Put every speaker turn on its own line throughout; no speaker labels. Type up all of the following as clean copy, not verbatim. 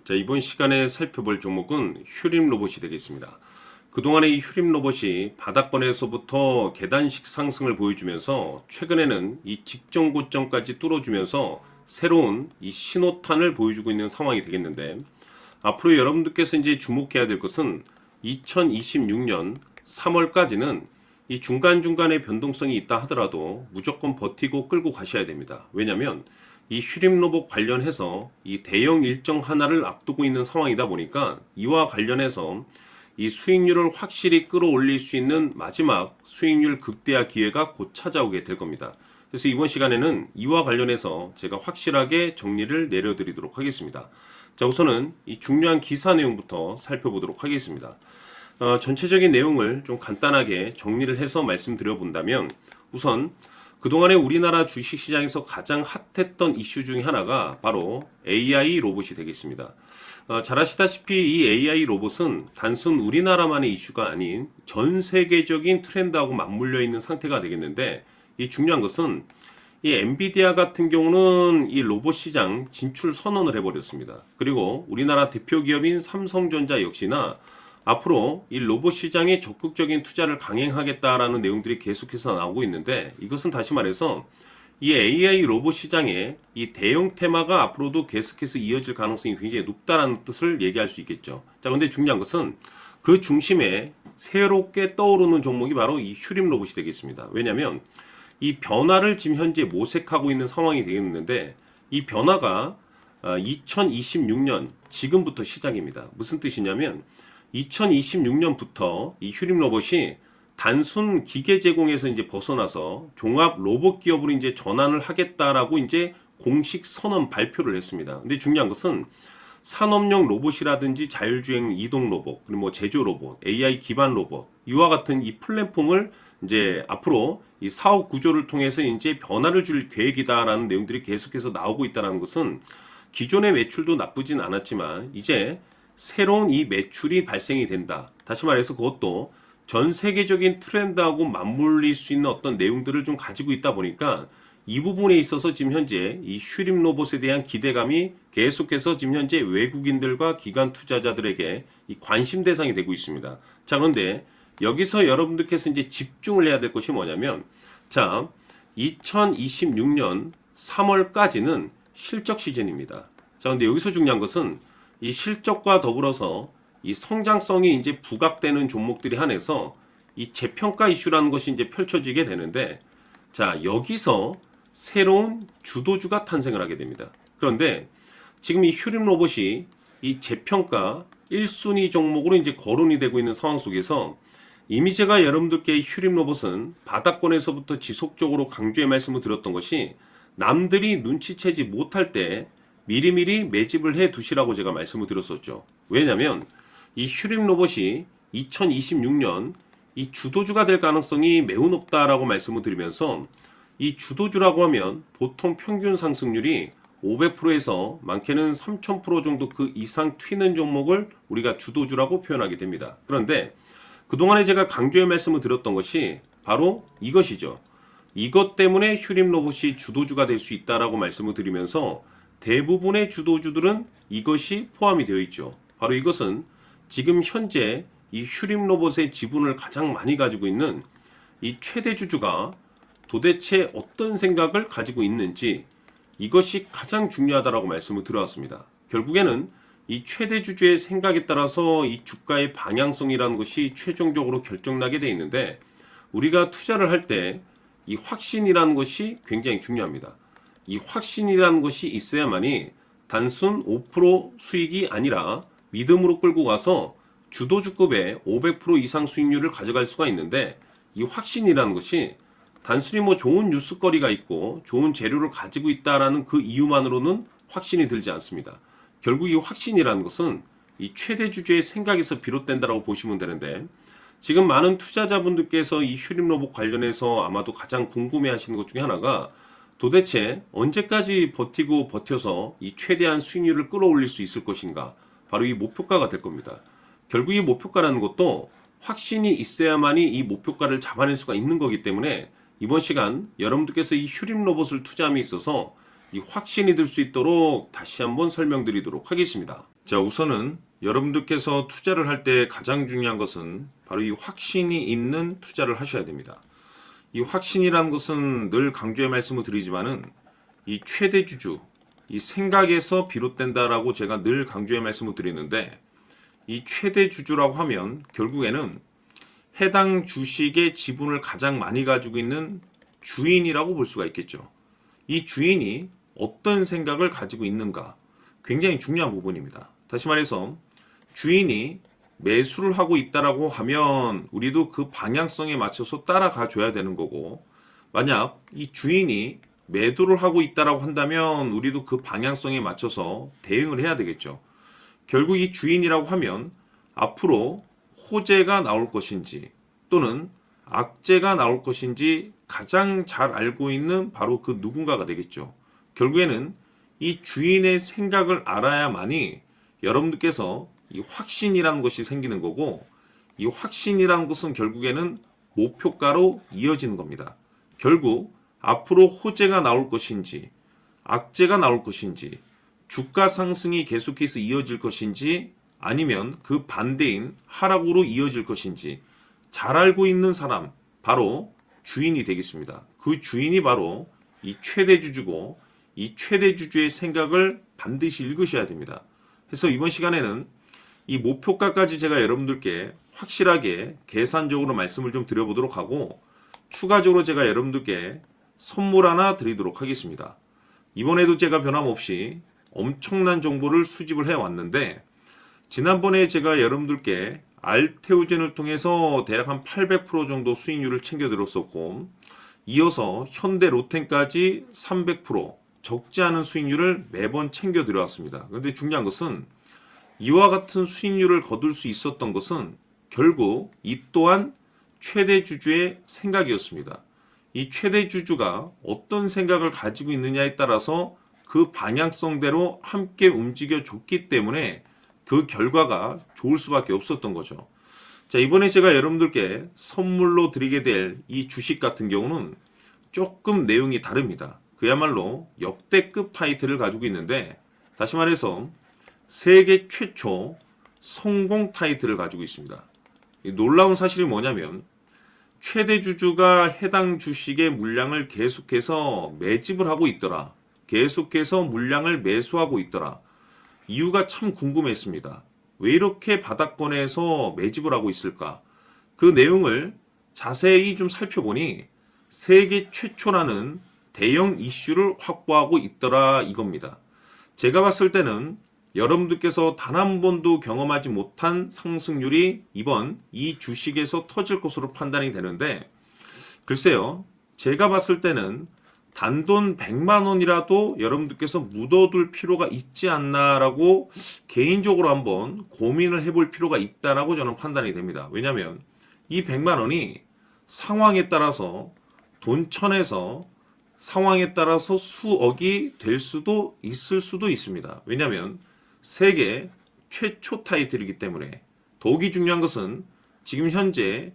자, 이번 시간에 살펴볼 종목은 휴림 로봇이 되겠습니다. 그동안의 이 휴림 로봇이 바닥권에서부터 계단식 상승을 보여주면서 최근에는 이 직전 고점까지 뚫어주면서 새로운 이 신호탄을 보여주고 있는 상황이 되겠는데, 앞으로 여러분들께서 이제 주목해야 될 것은 2026년 3월까지는 이 중간중간에 변동성이 있다 하더라도 무조건 버티고 끌고 가셔야 됩니다. 왜냐하면 이 휴림 로봇 관련해서 이 대형 일정 하나를 앞두고 있는 상황이다 보니까 이와 관련해서 이 수익률을 확실히 끌어올릴 수 있는 마지막 수익률 극대화 기회가 곧 찾아오게 될 겁니다. 그래서 이번 시간에는 이와 관련해서 제가 확실하게 정리를 내려드리도록 하겠습니다. 자, 우선은 이 중요한 기사 내용부터 살펴보도록 하겠습니다. 전체적인 내용을 좀 간단하게 정리를 해서 말씀드려 본다면, 우선 그동안에 우리나라 주식시장에서 가장 핫했던 이슈 중에 하나가 바로 AI 로봇이 되겠습니다. 잘 아시다시피 이 AI 로봇은 단순 우리나라만의 이슈가 아닌 전 세계적인 트렌드하고 맞물려 있는 상태가 되겠는데, 이 중요한 것은 이 엔비디아 같은 경우는 이 로봇 시장 진출 선언을 해버렸습니다. 그리고 우리나라 대표 기업인 삼성전자 역시나 앞으로 이 로봇 시장에 적극적인 투자를 강행하겠다라는 내용들이 계속해서 나오고 있는데, 이것은 다시 말해서 이 AI 로봇 시장에 이 대형 테마가 앞으로도 계속해서 이어질 가능성이 굉장히 높다라는 뜻을 얘기할 수 있겠죠. 자, 근데 중요한 것은 그 중심에 새롭게 떠오르는 종목이 바로 이 휴림 로봇이 되겠습니다. 왜냐하면 이 변화를 지금 현재 모색하고 있는 상황이 되겠는데, 이 변화가 2026년 지금부터 시작입니다. 무슨 뜻이냐면 2026년부터 이 휴림 로봇이 단순 기계 제공에서 이제 벗어나서 종합 로봇 기업으로 이제 전환을 하겠다라고 이제 공식 선언 발표를 했습니다. 근데 중요한 것은 산업용 로봇이라든지 자율주행 이동 로봇, 그리고 뭐 제조 로봇, AI 기반 로봇, 이와 같은 이 플랫폼을 이제 앞으로 이 사업 구조를 통해서 이제 변화를 줄 계획이다라는 내용들이 계속해서 나오고 있다는 것은 기존의 매출도 나쁘진 않았지만 이제 새로운 이 매출이 발생이 된다. 다시 말해서 그것도 전 세계적인 트렌드하고 맞물릴 수 있는 어떤 내용들을 좀 가지고 있다 보니까 이 부분에 있어서 지금 현재 이 휴림 로봇에 대한 기대감이 계속해서 지금 현재 외국인들과 기관 투자자들에게 이 관심 대상이 되고 있습니다. 자, 그런데 여기서 여러분들께서 이제 집중을 해야 될 것이 뭐냐면, 자, 2026년 3월까지는 실적 시즌입니다. 자, 근데 여기서 중요한 것은 이 실적과 더불어서 이 성장성이 이제 부각되는 종목들이 한해서 이 재평가 이슈라는 것이 이제 펼쳐지게 되는데, 자, 여기서 새로운 주도주가 탄생을 하게 됩니다. 그런데 지금 이 휴림 로봇이 이 재평가 1순위 종목으로 이제 거론이 되고 있는 상황 속에서 이미 제가 여러분들께 이 휴림 로봇은 바닥권에서부터 지속적으로 강조의 말씀을 드렸던 것이 남들이 눈치채지 못할 때 미리미리 매집을 해 두시라고 제가 말씀을 드렸었죠. 왜냐하면 이 휴림 로봇이 2026년 이 주도주가 될 가능성이 매우 높다라고 말씀을 드리면서, 이 주도주라고 하면 보통 평균 상승률이 500%에서 많게는 3000% 정도 그 이상 튀는 종목을 우리가 주도주라고 표현하게 됩니다. 그런데 그동안에 제가 강조의 말씀을 드렸던 것이 바로 이것이죠. 이것 때문에 휴림 로봇이 주도주가 될 수 있다라고 말씀을 드리면서 대부분의 주도주들은 이것이 포함이 되어 있죠. 바로 이것은 지금 현재 이 휴림 로봇의 지분을 가장 많이 가지고 있는 이 최대 주주가 도대체 어떤 생각을 가지고 있는지, 이것이 가장 중요하다라고 말씀을 드려왔습니다. 결국에는 이 최대 주주의 생각에 따라서 이 주가의 방향성이라는 것이 최종적으로 결정나게 돼 있는데, 우리가 투자를 할 때 이 확신이라는 것이 굉장히 중요합니다. 이 확신이라는 것이 있어야만이 단순 5% 수익이 아니라 믿음으로 끌고 가서 주도주급의 500% 이상 수익률을 가져갈 수가 있는데, 이 확신이라는 것이 단순히 뭐 좋은 뉴스거리가 있고 좋은 재료를 가지고 있다라는 그 이유만으로는 확신이 들지 않습니다. 결국 이 확신이라는 것은 이 최대 주주의 생각에서 비롯된다라고 보시면 되는데, 지금 많은 투자자분들께서 이 휴림 로봇 관련해서 아마도 가장 궁금해 하시는 것 중에 하나가 도대체 언제까지 버티고 버텨서 이 최대한 수익률을 끌어올릴 수 있을 것인가, 바로 이 목표가가 될 겁니다. 결국 이 목표가라는 것도 확신이 있어야만이 이 목표가를 잡아낼 수가 있는 거기 때문에 이번 시간 여러분들께서 이 휴림 로봇을 투자함에 있어서 이 확신이 들 수 있도록 다시 한번 설명드리도록 하겠습니다. 자, 우선은 여러분들께서 투자를 할 때 가장 중요한 것은 바로 이 확신이 있는 투자를 하셔야 됩니다. 이 확신이라는 것은 늘 강조의 말씀을 드리지만은 이 최대 주주, 이 생각에서 비롯된다라고 제가 늘 강조의 말씀을 드리는데, 이 최대 주주라고 하면 결국에는 해당 주식의 지분을 가장 많이 가지고 있는 주인이라고 볼 수가 있겠죠. 이 주인이 어떤 생각을 가지고 있는가, 굉장히 중요한 부분입니다. 다시 말해서 주인이 매수를 하고 있다라고 하면 우리도 그 방향성에 맞춰서 따라가 줘야 되는 거고, 만약 이 주인이 매도를 하고 있다라고 한다면 우리도 그 방향성에 맞춰서 대응을 해야 되겠죠. 결국 이 주인이라고 하면 앞으로 호재가 나올 것인지 또는 악재가 나올 것인지 가장 잘 알고 있는 바로 그 누군가가 되겠죠. 결국에는 이 주인의 생각을 알아야만이 여러분들께서 이 확신이라는 것이 생기는 거고, 이 확신이라는 것은 결국에는 목표가로 이어지는 겁니다. 결국 앞으로 호재가 나올 것인지 악재가 나올 것인지 주가 상승이 계속해서 이어질 것인지 아니면 그 반대인 하락으로 이어질 것인지 잘 알고 있는 사람, 바로 주인이 되겠습니다. 그 주인이 바로 이 최대 주주고, 이 최대 주주의 생각을 반드시 읽으셔야 됩니다. 그래서 이번 시간에는 이 목표가까지 제가 여러분들께 확실하게 계산적으로 말씀을 좀 드려보도록 하고, 추가적으로 제가 여러분들께 선물 하나 드리도록 하겠습니다. 이번에도 제가 변함없이 엄청난 정보를 수집을 해왔는데, 지난번에 제가 여러분들께 알테오젠을 통해서 대략 한 800% 정도 수익률을 챙겨드렸었고, 이어서 현대 로텐까지 300% 적지 않은 수익률을 매번 챙겨드려왔습니다. 그런데 중요한 것은 이와 같은 수익률을 거둘 수 있었던 것은 결국 이 또한 최대 주주의 생각이었습니다. 이 최대 주주가 어떤 생각을 가지고 있느냐에 따라서 그 방향성대로 함께 움직여 줬기 때문에 그 결과가 좋을 수밖에 없었던 거죠. 자, 이번에 제가 여러분들께 선물로 드리게 될 이 주식 같은 경우는 조금 내용이 다릅니다. 그야말로 역대급 타이틀을 가지고 있는데, 다시 말해서 세계 최초 성공 타이틀을 가지고 있습니다. 놀라운 사실이 뭐냐면 최대 주주가 해당 주식의 물량을 계속해서 매집을 하고 있더라. 계속해서 물량을 매수하고 있더라. 이유가 참 궁금했습니다. 왜 이렇게 바닥권에서 매집을 하고 있을까? 그 내용을 자세히 좀 살펴보니 세계 최초라는 대형 이슈를 확보하고 있더라 이겁니다. 제가 봤을 때는 여러분들께서 단 한 번도 경험하지 못한 상승률이 이번 이 주식에서 터질 것으로 판단이 되는데, 글쎄요, 제가 봤을 때는 단돈 100만 원이라도 여러분들께서 묻어둘 필요가 있지 않나라고 개인적으로 한번 고민을 해볼 필요가 있다라고 저는 판단이 됩니다. 왜냐하면 이 100만 원이 상황에 따라서 돈천에서 상황에 따라서 수억이 될 수도 있을 수도 있습니다. 왜냐하면 세계 최초 타이틀이기 때문에. 더욱이 중요한 것은 지금 현재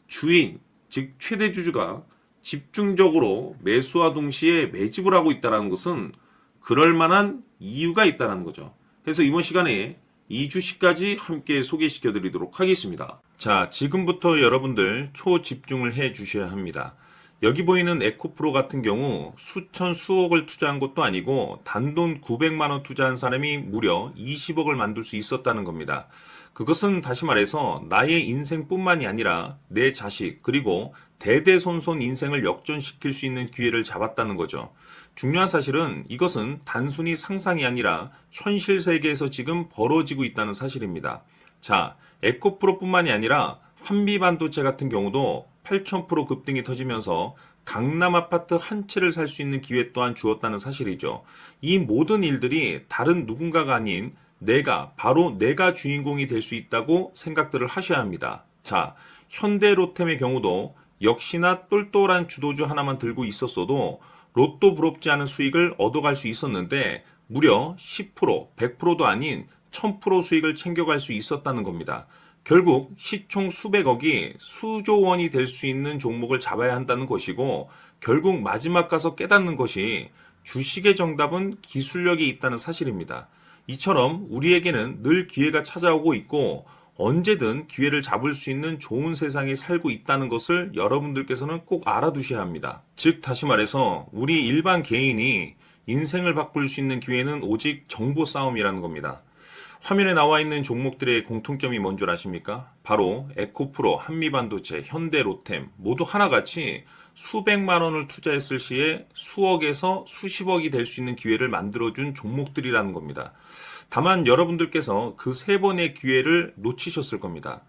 주인, 즉 최대 주주가 집중적으로 매수와 동시에 매집을 하고 있다는 것은 그럴 만한 이유가 있다는 거죠. 그래서 이번 시간에 이 주식까지 함께 소개시켜 드리도록 하겠습니다. 자, 지금부터 여러분들 초집중을 해 주셔야 합니다. 여기 보이는 에코프로 같은 경우 수천 수억을 투자한 것도 아니고 단돈 900만 원 투자한 사람이 무려 20억을 만들 수 있었다는 겁니다. 그것은 다시 말해서 나의 인생뿐만이 아니라 내 자식 그리고 대대손손 인생을 역전시킬 수 있는 기회를 잡았다는 거죠. 중요한 사실은 이것은 단순히 상상이 아니라 현실 세계에서 지금 벌어지고 있다는 사실입니다. 자, 에코프로뿐만이 아니라 한미반도체 같은 경우도 8,000% 급등이 터지면서 강남 아파트 한 채를 살 수 있는 기회 또한 주었다는 사실이죠. 이 모든 일들이 다른 누군가가 아닌 바로 내가 주인공이 될 수 있다고 생각들을 하셔야 합니다. 자, 현대로템의 경우도 역시나 똘똘한 주도주 하나만 들고 있었어도 로또 부럽지 않은 수익을 얻어갈 수 있었는데 무려 10%, 100%도 아닌 1000% 수익을 챙겨갈 수 있었다는 겁니다. 결국 시총 수백억이 수조 원이 될 수 있는 종목을 잡아야 한다는 것이고, 결국 마지막 가서 깨닫는 것이 주식의 정답은 기술력이 있다는 사실입니다.
이처럼 우리에게는 늘 기회가 찾아오고 있고 언제든 기회를 잡을 수 있는 좋은 세상에 살고 있다는 것을 여러분들께서는 꼭 알아두셔야 합니다. 즉 다시 말해서 우리 일반 개인이 인생을 바꿀 수 있는 기회는 오직 정보 싸움이라는 겁니다. 화면에 나와 있는 종목들의 공통점이 뭔 줄 아십니까? 바로 에코프로, 한미반도체, 현대로템 모두 하나같이 수백만 원을 투자했을 시에 수억에서 수십억이 될 수 있는 기회를 만들어준 종목들이라는 겁니다. 다만 여러분들께서 그 세 번의 기회를 놓치셨을 겁니다.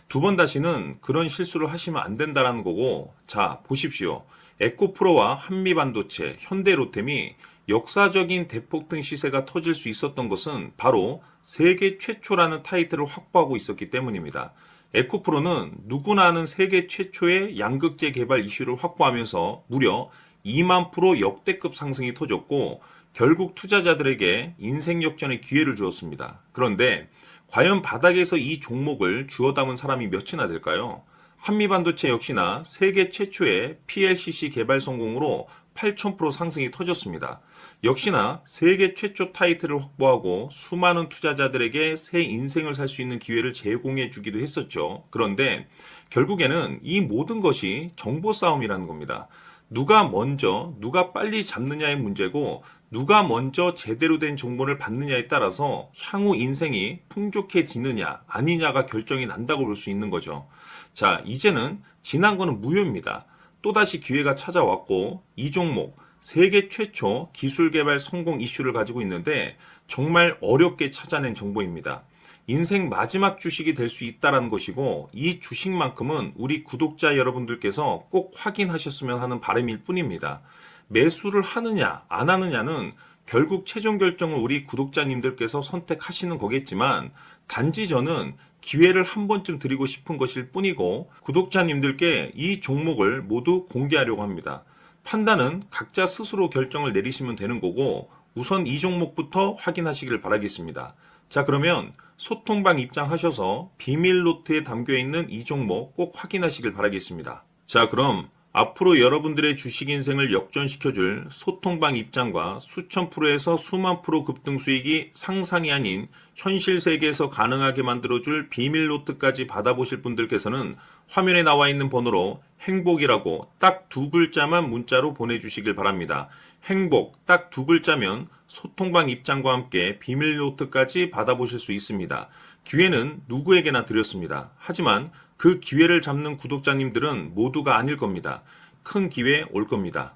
두 번 다시는 그런 실수를 하시면 안 된다는 거고, 자, 보십시오. 에코프로와 한미반도체, 현대로템이 역사적인 대폭등 시세가 터질 수 있었던 것은 바로 세계 최초라는 타이틀을 확보하고 있었기 때문입니다. 에코프로는 누구나 아는 세계 최초의 양극재 개발 이슈를 확보하면서 무려 2만 프로 역대급 상승이 터졌고 결국 투자자들에게 인생 역전의 기회를 주었습니다. 그런데 과연 바닥에서 이 종목을 주워 담은 사람이 몇이나 될까요? 한미반도체 역시나 세계 최초의 PLCC 개발 성공으로 8,000% 상승이 터졌습니다. 역시나 세계 최초 타이틀을 확보하고 수많은 투자자들에게 새 인생을 살 수 있는 기회를 제공해 주기도 했었죠. 그런데 결국에는 이 모든 것이 정보 싸움이라는 겁니다. 누가 먼저, 누가 빨리 잡느냐의 문제고 누가 먼저 제대로 된 정보를 받느냐에 따라서 향후 인생이 풍족해지느냐 아니냐가 결정이 난다고 볼 수 있는 거죠. 자, 이제는 지난 거는 무효입니다. 또다시 기회가 찾아왔고 이 종목 세계 최초 기술 개발 성공 이슈를 가지고 있는데 정말 어렵게 찾아낸 정보입니다. 인생 마지막 주식이 될 수 있다는 것이고 이 주식만큼은 우리 구독자 여러분들께서 꼭 확인하셨으면 하는 바람일 뿐입니다. 매수를 하느냐 안 하느냐는 결국 최종 결정을 우리 구독자님들께서 선택하시는 거겠지만 단지 저는 기회를 한 번쯤 드리고 싶은 것일 뿐이고 구독자님들께 이 종목을 모두 공개하려고 합니다. 판단은 각자 스스로 결정을 내리시면 되는 거고 우선 이 종목부터 확인하시길 바라겠습니다. 자, 그러면 소통방 입장하셔서 비밀 노트에 담겨 있는 이 종목 꼭 확인하시길 바라겠습니다. 자, 그럼 앞으로 여러분들의 주식 인생을 역전시켜줄 소통방 입장과 수천 프로에서 수만 프로 급등 수익이 상상이 아닌 현실 세계에서 가능하게 만들어줄 비밀 노트까지 받아보실 분들께서는 화면에 나와 있는 번호로 행복이라고 딱 두 글자만 문자로 보내주시길 바랍니다. 행복 딱 두 글자면 소통방 입장과 함께 비밀 노트까지 받아보실 수 있습니다. 기회는 누구에게나 드렸습니다. 하지만 그 기회를 잡는 구독자님들은 모두가 아닐 겁니다. 큰 기회 올 겁니다.